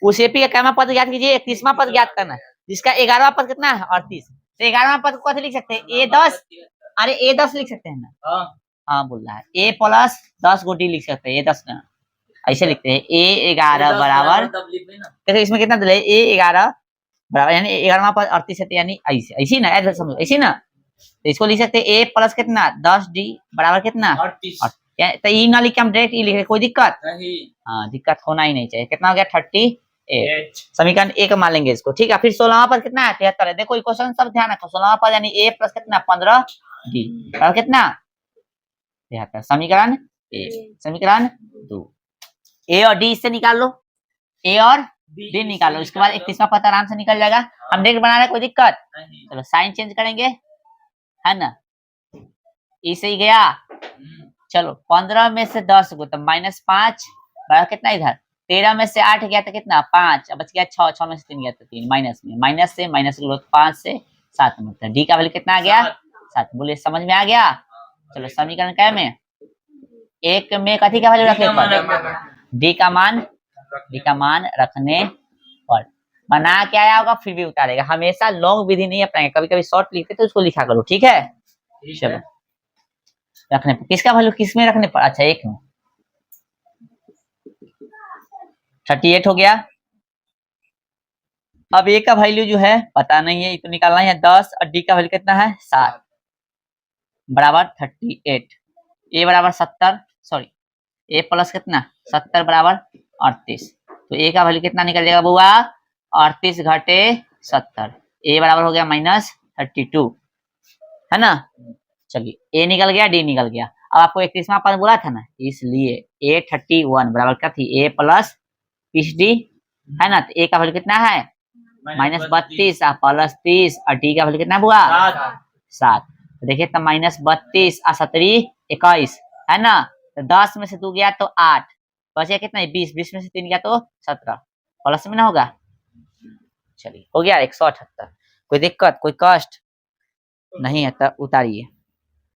उस एपी का कैमा पद ज्ञात कीजिए, 31वां पद ज्ञात करना है, जिसका 11वां पद कितना है 38। तो 11वां पद को कैसे लिख सकते हैं, A10, अरे A10 लिख सकते हैं ना, हाँ बोल रहा है A प्लस 10 को D लिख सकते हैं, A10 ना ऐसे लिखते हैं, A11 बराबर, देखो इसमें कितना दिया A11 बराबर, यानी 11वां पद 38 है, यानी ऐसे ऐसी ना, ऐसे समझो ऐसी ना, तो इसको लिख सकते हैं A प्लस कितना 10D बराबर कितना 38। तो ई ना लिख के हम डायरेक्ट ई लिख रहे, कोई दिक्कत नहीं, हाँ दिक्कत होना ही नहीं चाहिए। कितना हो गया 38, समीकरण एक मान लेंगे इसको, ठीक है। फिर 16वां पद कितना है 73 है, देखो क्वेश्चन सब ध्यान रखो, 16वां पद यानी A प्लस कितना 15D और कितना 73, समीकरण ए, समीकरण 2, A और D इससे निकाल लो, A और D निकाल लो, इसके बाद 31वां पद आराम से निकल जाएगा। हम डायरेक्ट बना रहे कोई दिक्कत, चलो साइन चेंज करेंगे है ना, ई से ही गया, चलो 15 में से 10 को तो -5 बराबर कितना, इधर 13 में से 8 गया तो कितना 5, अब बच गया 6, 6 में से 3 गया तो 3, माइनस में माइनस से माइनस लो 5 से 7 में, तो डी का वैल्यू कितना आ गया 7, बोले समझ में आ गया। चलो समीकरण क्या में एक में कथी का वैल्यू रखने पर, डी का मान रखने पर, बना के आया होगा फिर भी उतारेगा, हमेशा लॉन्ग विधि नहीं अपनाएंगे, कभी कभी शॉर्ट लिखते तो उसको लिखा करो, ठीक है। चलो रखने पर, किसका वैल्यू किस में रखने पर, अच्छा एक में 38 हो गया। अब ए का वैल्यू जो है पता नहीं है, ये तो निकालना है 10 और डी का वैल्यू कितना है 7 बराबर 38, ए बराबर 70, सॉरी ए प्लस कितना 70 बराबर 38, तो ए का वैल्यू कितना निकल जाएगा बुआ 38 घटे 70, ए बराबर हो गया -32 है ना। चलिए ए निकल गया डी निकल गया, अब आपको 31वां पद बोला था ना, इसलिए A31 बराबर क्या थी A प्लस 20D है ना, तो ए का वैल्यू कितना है -32 प्लस 30 और डी का वैल्यू कितना हुआ 7, तो देखिए तो -32 और 17 21 है ना, तो 10 में से 2 गया तो 8, बचे कितना 20, 20 में से 3 गया तो 17, प्लस में ना होगा। चलिए हो गया 178, कोई दिक्कत कोई कष्ट नहीं है, तो उतारिए।